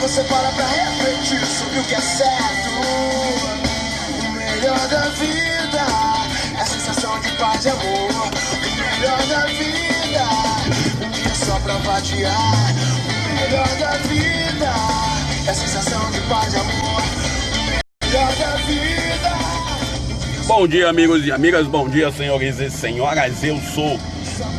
você para pra refletir sobre o que é certo. O melhor da vida é a sensação de paz e amor. O melhor da vida, um dia só pra vadiar. O melhor da vida é a sensação de paz e amor. O melhor da vida. Bom dia, amigos e amigas, bom dia, senhores e senhoras. Eu sou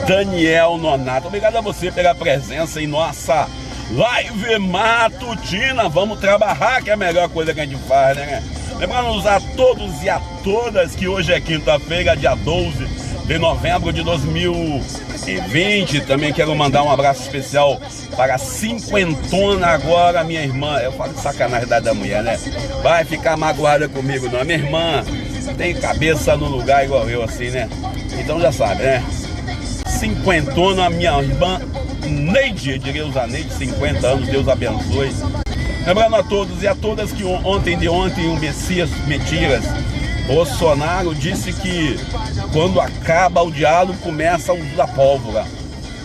Daniel Nonato. Obrigado a você pela presença em nossa live matutina. Vamos trabalhar, que é a melhor coisa que a gente faz, né? Lembrando a todos e a todas que hoje é quinta-feira, dia 12 de novembro de 2020. Também quero mandar um abraço especial para a cinquentona agora, minha irmã. Eu falo de sacanagem da mulher, né? Vai ficar magoada comigo, não. Minha irmã tem cabeça no lugar igual eu, assim, né? Então já sabe, né? Cinquentona, minha irmã Neide, eu diria usar Neide, 50 anos, Deus abençoe. Lembrando a todos e a todas que ontem o Messias Mentiras Bolsonaro disse que quando acaba o diálogo começa o uso da pólvora.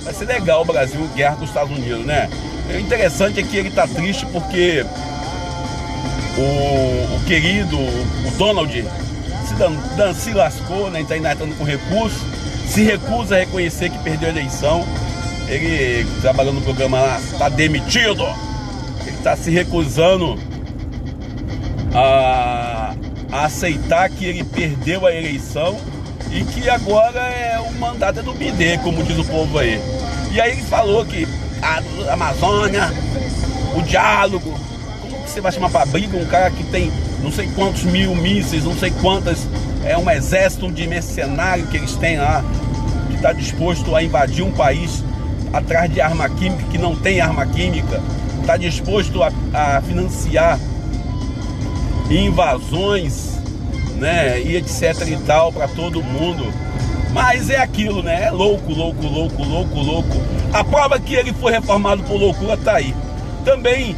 Vai ser legal o Brasil, guerra com os Estados Unidos, né? O interessante é que ele tá triste porque o querido, o Donald, se lascou, né? Tá entrando com recurso, se recusa a reconhecer que perdeu a eleição. Ele, trabalhando no programa lá, está demitido. Ele está se recusando a aceitar que ele perdeu a eleição e que agora o mandato é do BD, como diz o povo aí. E aí ele falou que a Amazônia, o diálogo, como que você vai chamar para briga um cara que tem não sei quantos mil mísseis, não sei quantas, um exército de mercenário que eles têm lá, que está disposto a invadir um país atrás de arma química, que não tem arma química, está disposto a financiar invasões, né, e etc e tal, para todo mundo. Mas é aquilo, né, é louco. A prova que ele foi reformado por loucura tá aí. Também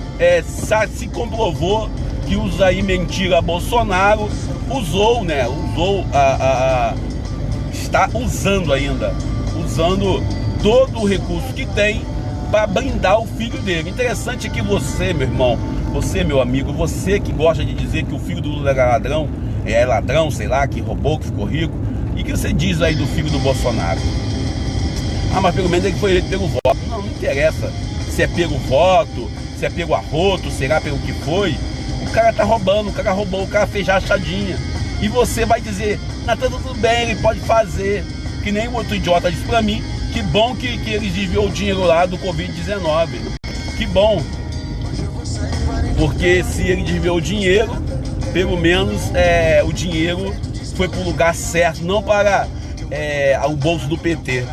se comprovou que o Jair Mentira Bolsonaro está usando todo o recurso que tem para blindar o filho dele. Interessante é que você, meu irmão, você, meu amigo, você que gosta de dizer que o filho do Lula é ladrão, sei lá, que roubou, que ficou rico, e que você diz aí do filho do Bolsonaro? Ah, mas pelo menos ele foi eleito pelo voto. Não interessa se é pelo voto, se é pelo arroto, será pelo que foi. O cara tá roubando, o cara roubou, o cara fez rachadinha. E você vai dizer, tá tudo bem, ele pode fazer. Que nem o outro idiota disse pra mim, que bom que ele desviou o dinheiro lá do Covid-19. Que bom. Porque se ele desviou o dinheiro, pelo menos o dinheiro foi para o lugar certo, não para o bolso do PT.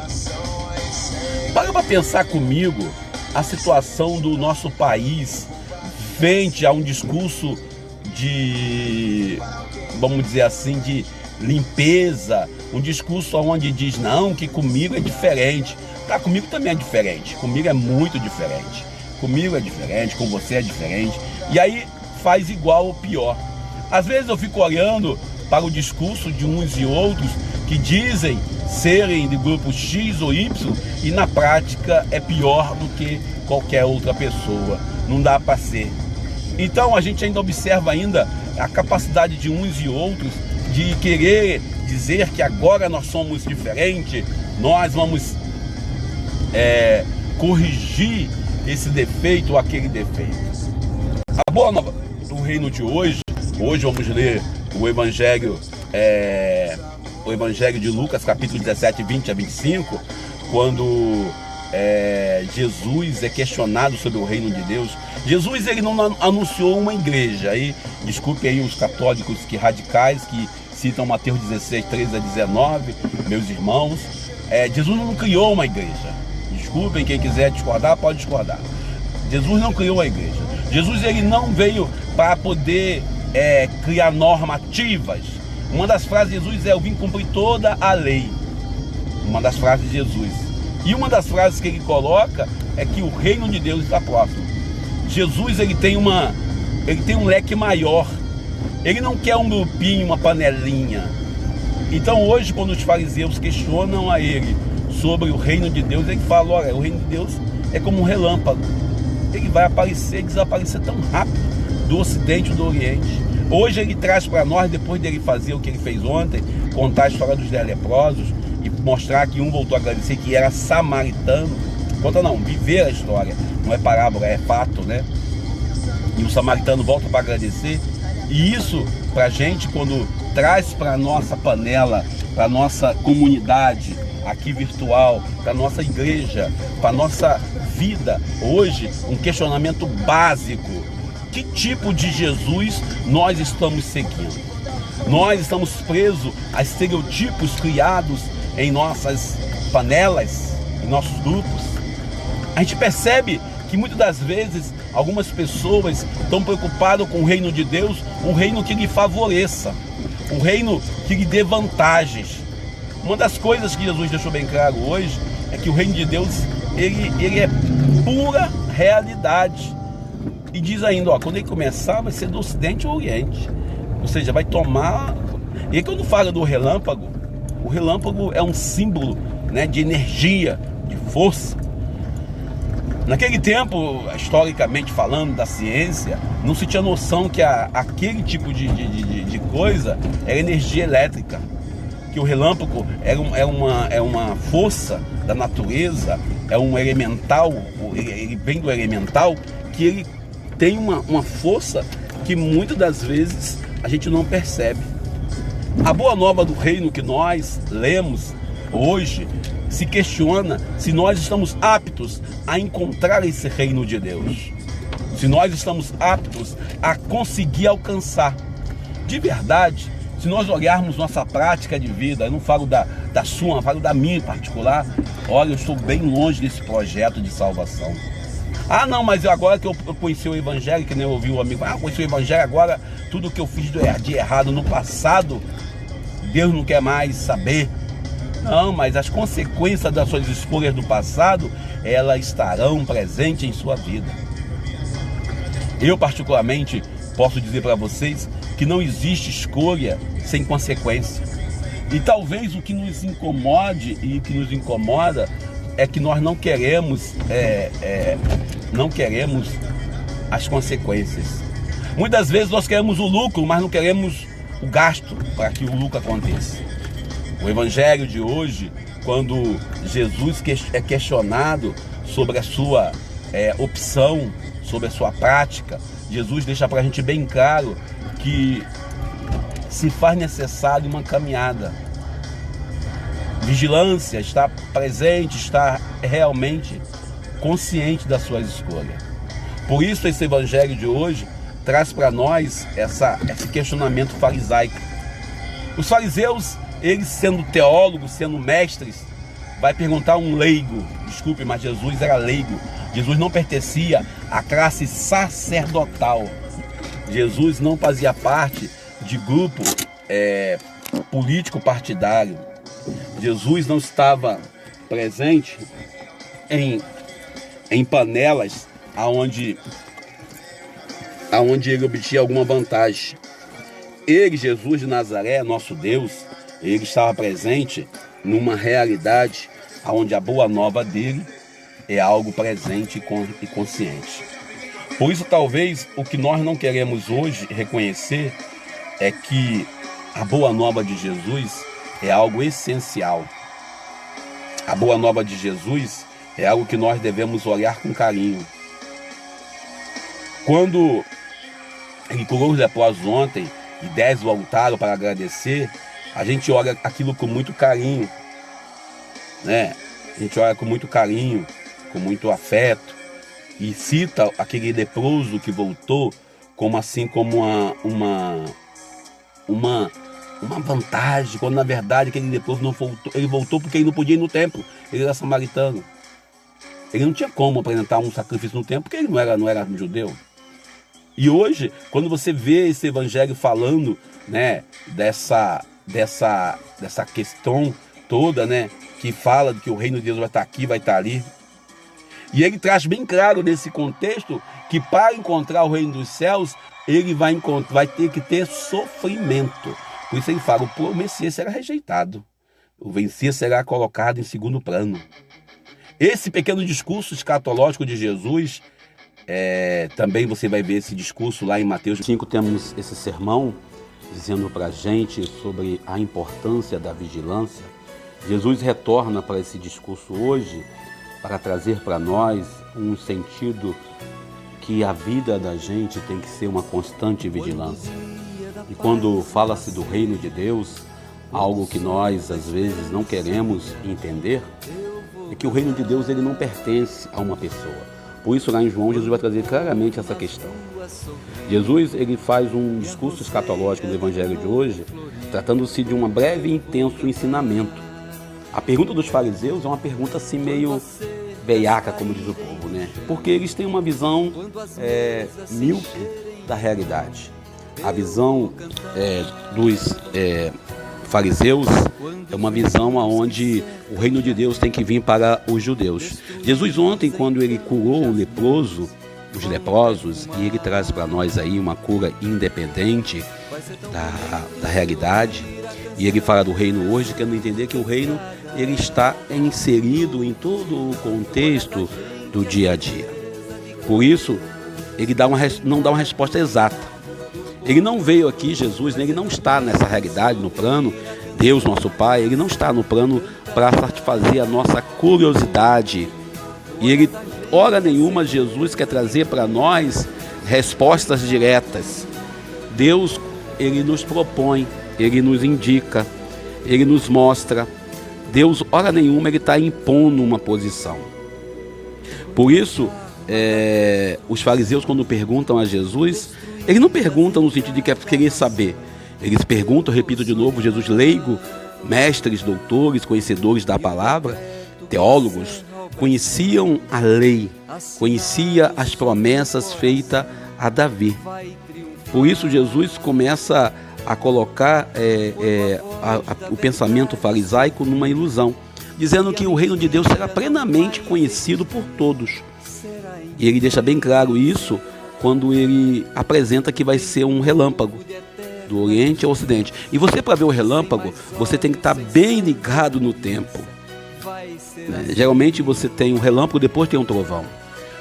Para pensar comigo a situação do nosso país frente a um discurso de, vamos dizer assim, de limpeza, um discurso onde diz não, que comigo é diferente. Tá, comigo também é diferente, comigo é muito diferente, comigo é diferente, com você é diferente, e aí faz igual ou pior. Às vezes eu fico olhando para o discurso de uns e outros que dizem serem de grupo X ou Y e na prática é pior do que qualquer outra pessoa, não dá para ser. Então a gente ainda observa a capacidade de uns e outros de querer dizer que agora nós somos diferentes, nós vamos corrigir esse defeito ou aquele defeito. A boa nova do reino de hoje vamos ler o Evangelho de Lucas, capítulo 17, 20 a 25, quando Jesus é questionado sobre o reino de Deus. Jesus, ele não anunciou uma igreja. Aí, desculpe aí os católicos radicais que citam Mateus 16, 13 a 19, meus irmãos. Jesus não criou uma igreja. Desculpem, quem quiser discordar, pode discordar. Jesus não criou a igreja. Jesus, ele não veio para poder criar normativas. Uma das frases de Jesus eu vim cumprir toda a lei. Uma das frases de Jesus. E uma das frases que ele coloca é que o reino de Deus está próximo. Jesus, ele tem um leque maior. Ele não quer um grupinho, uma panelinha. Então hoje, quando os fariseus questionam a ele sobre o reino de Deus, ele fala, olha, o reino de Deus é como um relâmpago. Ele ele vai aparecer, desaparecer tão rápido do Ocidente e do Oriente. Hoje ele traz para nós, depois dele fazer o que ele fez ontem, contar a história dos 10 leprosos e mostrar que um voltou a agradecer que era samaritano. Conta não, viver a história, não é parábola, é fato, né? E o samaritano volta para agradecer. E isso, para a gente, quando traz para a nossa panela, para a nossa comunidade aqui virtual, para a nossa igreja, para a nossa vida, hoje, um questionamento básico: que tipo de Jesus nós estamos seguindo? Nós estamos presos a estereotipos criados em nossas panelas, em nossos grupos. A gente percebe que muitas das vezes algumas pessoas estão preocupadas com o reino de Deus, um reino que lhe favoreça, um reino que lhe dê vantagens. Uma das coisas que Jesus deixou bem claro hoje é que o reino de Deus ele é pura realidade. E diz ainda, ó, quando ele começar vai ser do Ocidente ao Oriente, ou seja, vai tomar. E quando fala do relâmpago, o relâmpago é um símbolo, né, de energia, de força. Naquele tempo, historicamente falando, da ciência, não se tinha noção que aquele tipo de coisa era energia elétrica, que o relâmpago é uma força da natureza, é um elemental, ele vem do elemental, que ele tem uma força que muitas das vezes a gente não percebe. A boa nova do reino que nós lemos hoje se questiona se nós estamos aptos a encontrar esse reino de Deus, se nós estamos aptos a conseguir alcançar. De verdade, se nós olharmos nossa prática de vida, eu não falo da sua, eu falo da minha em particular, olha, eu estou bem longe desse projeto de salvação. Ah não, mas agora que eu conheci o Evangelho, que nem eu ouvi o amigo, conheci o Evangelho, agora tudo que eu fiz de errado no passado, Deus não quer mais saber. Não, mas as consequências das suas escolhas do passado, elas estarão presentes em sua vida. Eu particularmente posso dizer para vocês que não existe escolha sem consequência. E talvez o que nos incomode e que nos incomoda é que nós não queremos as consequências. Muitas vezes nós queremos o lucro, mas não queremos o gasto para que o lucro aconteça. O Evangelho de hoje, quando Jesus é questionado sobre a sua opção, sobre a sua prática, Jesus deixa para a gente bem claro que se faz necessário uma caminhada. Vigilância, estar presente, estar realmente consciente das suas escolhas. Por isso esse Evangelho de hoje traz para nós esse questionamento farisaico. Os fariseus, eles sendo teólogos, sendo mestres, vai perguntar a um leigo, desculpe, mas Jesus era leigo, Jesus não pertencia à classe sacerdotal, Jesus não fazia parte de grupo político partidário, Jesus não estava presente em panelas aonde ele obtinha alguma vantagem. Ele, Jesus de Nazaré, nosso Deus, ele estava presente numa realidade onde a boa nova dele é algo presente e consciente. Por isso, talvez, o que nós não queremos hoje reconhecer é que a boa nova de Jesus é algo essencial. A boa nova de Jesus é algo que nós devemos olhar com carinho. Quando ele curou os leprosos ontem e 10 voltaram para agradecer, a gente olha aquilo com muito carinho, né? A gente olha com muito carinho, com muito afeto, e cita aquele leproso que voltou como uma vantagem, quando na verdade aquele leproso não voltou, ele voltou porque ele não podia ir no templo, ele era samaritano. Ele não tinha como apresentar um sacrifício no templo, porque ele não era judeu. E hoje, quando você vê esse evangelho falando, né, dessa questão toda, né, que fala de que o reino de Deus vai estar aqui, vai estar ali, e ele traz bem claro nesse contexto que para encontrar o reino dos céus, ele vai ter que ter sofrimento. Por isso ele fala, o Messias será rejeitado, o Messias será colocado em segundo plano. Esse pequeno discurso escatológico de Jesus Também você vai ver esse discurso lá em Mateus 5, temos esse sermão dizendo para a gente sobre a importância da vigilância. Jesus retorna para esse discurso hoje para trazer para nós um sentido que a vida da gente tem que ser uma constante vigilância. E quando fala-se do reino de Deus, algo que nós às vezes não queremos entender, é que o reino de Deus ele não pertence a uma pessoa. Por isso lá em João, Jesus vai trazer claramente essa questão. Jesus ele faz um discurso escatológico no Evangelho de hoje, tratando-se de um breve e intenso ensinamento. A pergunta dos fariseus é uma pergunta assim meio veiaca, como diz o povo, né? Porque eles têm uma visão míope da realidade. A visão dos fariseus é uma visão onde o reino de Deus tem que vir para os judeus. Jesus ontem, quando ele curou o leproso, os leprosos, e ele traz para nós aí uma cura independente da realidade, e ele fala do reino hoje, querendo entender que o reino ele está inserido em todo o contexto do dia a dia. Por isso, ele não dá uma resposta exata. Ele não veio aqui, Jesus, ele não está nessa realidade, no plano, Deus, nosso Pai, ele não está no plano para satisfazer a nossa curiosidade. E ele, hora nenhuma, Jesus quer trazer para nós respostas diretas. Deus, ele nos propõe, ele nos indica, ele nos mostra. Deus, hora nenhuma, ele está impondo uma posição. Por isso, os fariseus, quando perguntam a Jesus, eles não perguntam no sentido de querer saber. Eles perguntam, repito de novo, Jesus leigo, mestres, doutores, conhecedores da palavra, teólogos, conheciam a lei, conhecia as promessas feitas a Davi. Por isso Jesus começa a colocar o pensamento farisaico numa ilusão, dizendo que o reino de Deus será plenamente conhecido por todos. E ele deixa bem claro isso quando ele apresenta que vai ser um relâmpago do Oriente ao Ocidente. E você, para ver o relâmpago, você tem que estar bem ligado no tempo. Geralmente você tem um relâmpago, depois tem um trovão.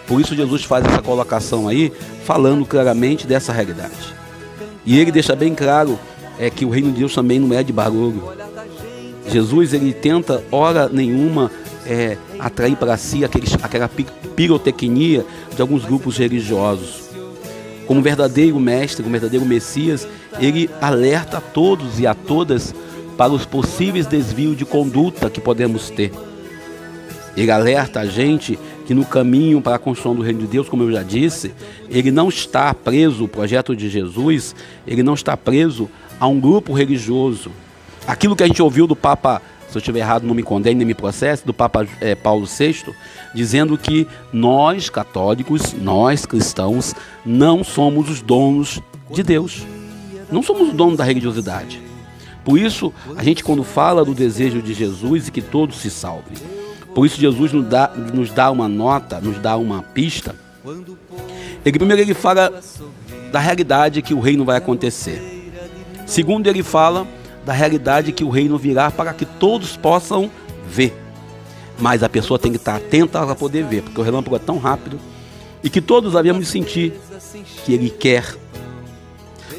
Por isso Jesus faz essa colocação aí, falando claramente dessa realidade. E ele deixa bem claro que o reino de Deus também não é de barulho. Jesus ele tenta, hora nenhuma, atrair para si aquela pirotecnia de alguns grupos religiosos. Como verdadeiro mestre, como verdadeiro Messias, ele alerta a todos e a todas para os possíveis desvios de conduta que podemos ter. Ele alerta a gente que no caminho para a construção do reino de Deus, como eu já disse, ele não está preso, o projeto de Jesus, ele não está preso a um grupo religioso. Aquilo que a gente ouviu do Papa, se eu estiver errado não me condene nem me processe, do Papa Paulo VI, dizendo que nós católicos, nós cristãos, não somos os donos de Deus. Não somos os donos da religiosidade. Por isso, a gente quando fala do desejo de Jesus e que todos se salvem, por isso Jesus nos dá uma nota, nos dá uma pista. Primeiro ele fala da realidade que o reino vai acontecer. Segundo, ele fala da realidade que o reino virá para que todos possam ver. Mas a pessoa tem que estar atenta para poder ver, porque o relâmpago é tão rápido e que todos havíamos sentir que ele quer.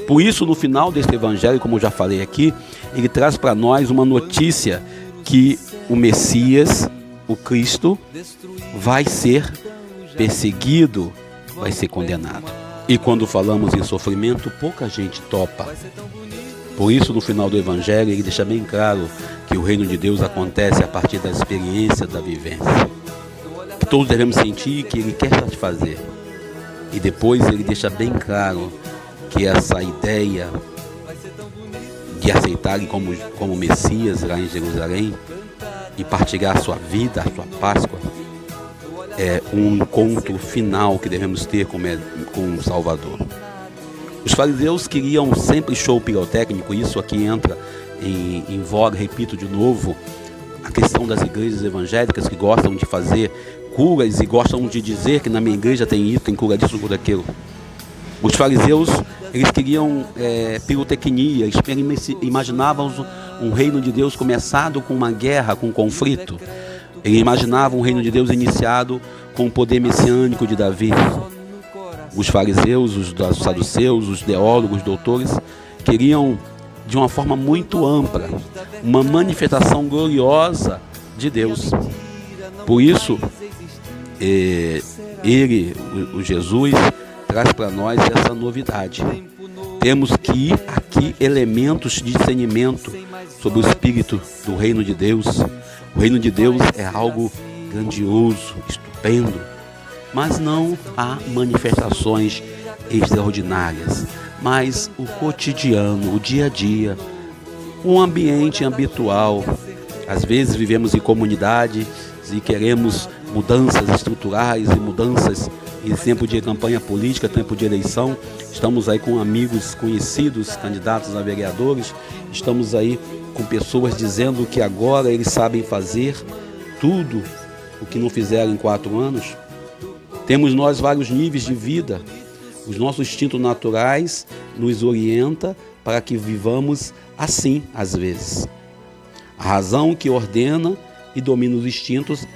Por isso, no final deste evangelho, como eu já falei aqui, ele traz para nós uma notícia que o Messias, o Cristo, vai ser perseguido, vai ser condenado. E quando falamos em sofrimento, pouca gente topa. Por isso, no final do Evangelho, ele deixa bem claro que o reino de Deus acontece a partir da experiência, da vivência. Que todos devemos sentir que ele quer satisfazer. E depois ele deixa bem claro que essa ideia de aceitarem como Messias lá em Jerusalém e partilhar a sua vida, a sua Páscoa, é um encontro final que devemos ter com o Salvador. Os fariseus queriam sempre show pirotécnico, isso aqui entra em voga, repito de novo, a questão das igrejas evangélicas que gostam de fazer curas e gostam de dizer que na minha igreja tem isso, tem cura disso, cura daquilo. Os fariseus, eles queriam pirotecnia, eles imaginavam um reino de Deus começado com uma guerra, com um conflito. Eles imaginavam um reino de Deus iniciado com o poder messiânico de Davi. Os fariseus, os saduceus, os teólogos, os doutores, queriam, de uma forma muito ampla, uma manifestação gloriosa de Deus. Por isso, o Jesus, traz para nós essa novidade. Temos que aqui elementos de discernimento sobre o espírito do reino de Deus. O reino de Deus é algo grandioso, estupendo, mas não há manifestações extraordinárias, mas o cotidiano, o dia a dia, um ambiente habitual. Às vezes vivemos em comunidade e queremos mudanças estruturais e mudanças em tempo de campanha política, tempo de eleição. Estamos aí com amigos conhecidos, candidatos a vereadores, estamos aí com pessoas dizendo que agora eles sabem fazer tudo o que não fizeram em 4 anos. Temos nós vários níveis de vida. Os nossos instintos naturais nos orientam para que vivamos assim, às vezes. A razão que ordena e domina os instintos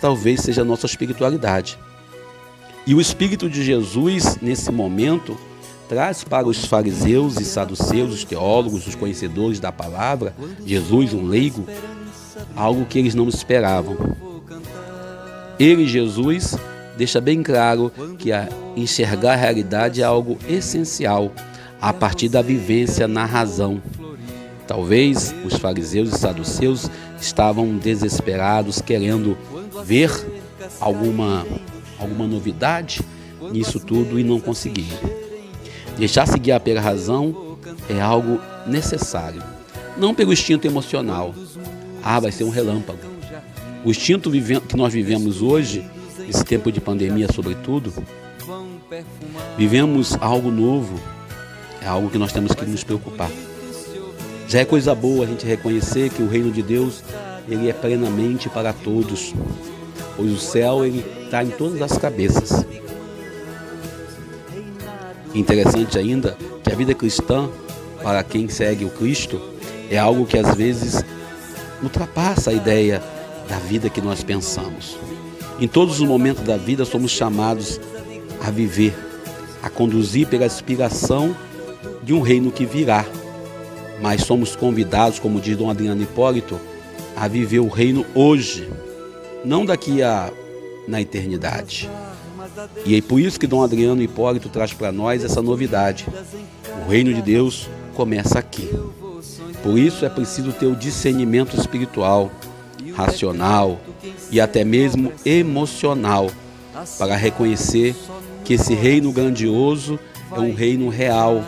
talvez seja a nossa espiritualidade. E o Espírito de Jesus, nesse momento, traz para os fariseus e saduceus, os teólogos, os conhecedores da palavra, Jesus, um leigo, algo que eles não esperavam. Ele, Jesus, deixa bem claro que enxergar a realidade é algo essencial a partir da vivência na razão. Talvez os fariseus e saduceus estavam desesperados, querendo ver alguma novidade nisso tudo e não conseguiam. Deixar-se guiar pela razão é algo necessário, não pelo instinto emocional. Vai ser um relâmpago. O instinto que nós vivemos hoje, nesse tempo de pandemia sobretudo, vivemos algo novo, é algo que nós temos que nos preocupar. Já é coisa boa a gente reconhecer que o reino de Deus, ele é plenamente para todos, pois o céu ele está em todas as cabeças. Interessante ainda que a vida cristã, para quem segue o Cristo, é algo que às vezes ultrapassa a ideia da vida que nós pensamos. Em todos os momentos da vida somos chamados a viver, a conduzir pela inspiração de um reino que virá. Mas somos convidados, como diz Dom Adriano Hipólito, a viver o reino hoje, não na eternidade. E é por isso que Dom Adriano Hipólito traz para nós essa novidade. O reino de Deus começa aqui. Por isso é preciso ter o discernimento espiritual, racional e até mesmo emocional para reconhecer que esse reino grandioso é um reino real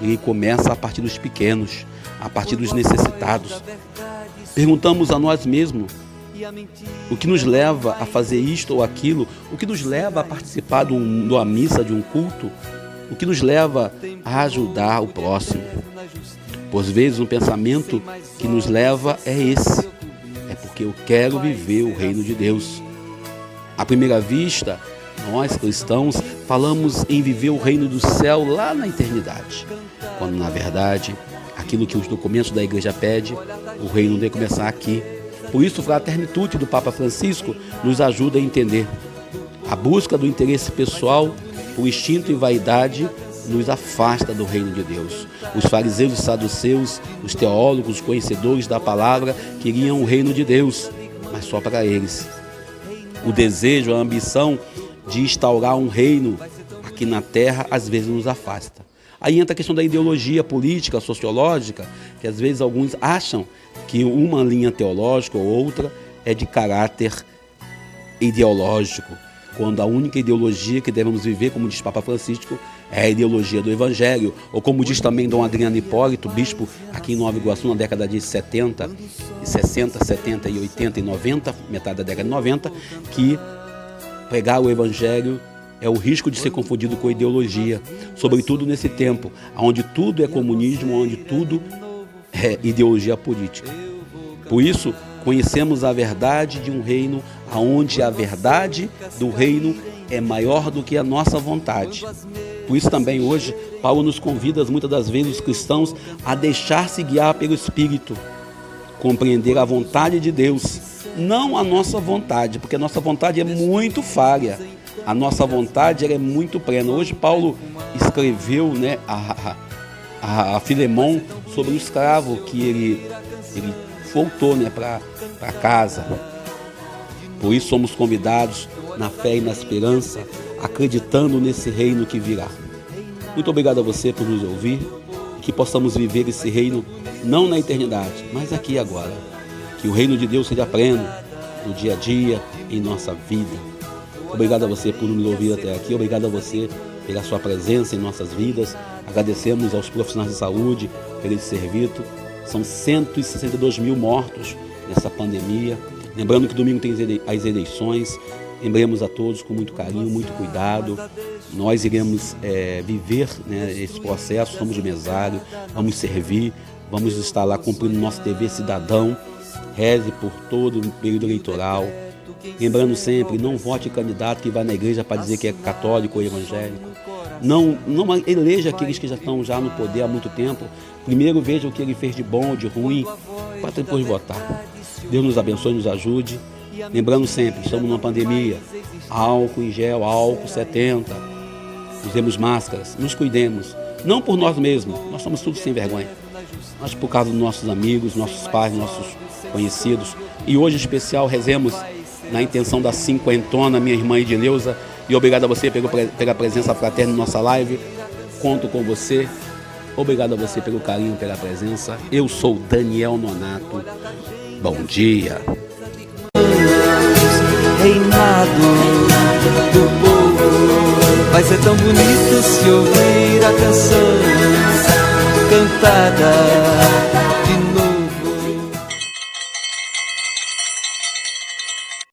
e começa a partir dos pequenos, a partir dos necessitados. Perguntamos a nós mesmos o que nos leva a fazer isto ou aquilo, o que nos leva a participar de uma missa, de um culto, o que nos leva a ajudar o próximo. Por vezes um pensamento que nos leva é esse, é porque eu quero viver o reino de Deus. À primeira vista, nós cristãos falamos em viver o reino do céu lá na eternidade, quando na verdade aquilo que os documentos da igreja pedem, o reino deve começar aqui. Por isso, a Fraternitude do Papa Francisco nos ajuda a entender. A busca do interesse pessoal, o instinto e vaidade nos afasta do reino de Deus. Os fariseus e saduceus, os teólogos, os conhecedores da palavra, queriam o reino de Deus, mas só para eles. O desejo, a ambição de instaurar um reino aqui na terra, às vezes nos afasta. Aí entra a questão da ideologia política, sociológica, que às vezes alguns acham que uma linha teológica ou outra é de caráter ideológico, quando a única ideologia que devemos viver, como diz Papa Francisco, é a ideologia do Evangelho, ou como diz também Dom Adriano Hipólito, bispo aqui em Nova Iguaçu, na década de 70, 60, 70 e 80 e 90, metade da década de 90, que pregar o Evangelho é o risco de ser confundido com ideologia, sobretudo nesse tempo, onde tudo é comunismo, onde tudo é ideologia política. Por isso, conhecemos a verdade de um reino onde a verdade do reino é maior do que a nossa vontade. Por isso também hoje, Paulo nos convida muitas das vezes os cristãos a deixar-se guiar pelo Espírito, compreender a vontade de Deus, não a nossa vontade, porque a nossa vontade é muito falha. a nossa vontade ela é muito plena. Hoje Paulo escreveu, né, a Filemon sobre o escravo que ele voltou, né, para casa. Por isso somos convidados na fé e na esperança, acreditando nesse reino que virá. Muito obrigado a você por nos ouvir e que possamos viver esse reino não na eternidade, mas aqui e agora. Que o reino de Deus seja pleno no dia a dia, em nossa vida. Obrigado a você por nos ouvir até aqui, obrigado a você pela sua presença em nossas vidas. Agradecemos aos profissionais de saúde por esse serviço. São 162 mil mortos nessa pandemia. Lembrando que domingo tem as eleições. Lembremos a todos com muito carinho, muito cuidado. Nós iremos viver, né, esse processo, somos mesário, vamos servir, vamos estar lá cumprindo nosso dever cidadão. Reze por todo o período eleitoral. Lembrando sempre, não vote em candidato que vai na igreja para dizer que é católico ou evangélico. Não eleja aqueles que já estão no poder há muito tempo. Primeiro veja o que ele fez de bom ou de ruim, para depois votar. Deus nos abençoe e nos ajude. Lembrando sempre, estamos numa pandemia. Álcool em gel, álcool 70. Usemos máscaras, nos cuidemos. Não por nós mesmos, nós somos todos sem vergonha. Mas por causa dos nossos amigos, nossos pais, nossos conhecidos. E hoje em especial rezemos na intenção da cinquentona, minha irmã Edileuza. E obrigado a você pela presença fraterna em nossa live. Conto com você. Obrigado a você pelo carinho, pela presença. Eu sou Daniel Nonato. Bom dia. Reinado do povo, vai ser tão bonito se ouvir a canção cantada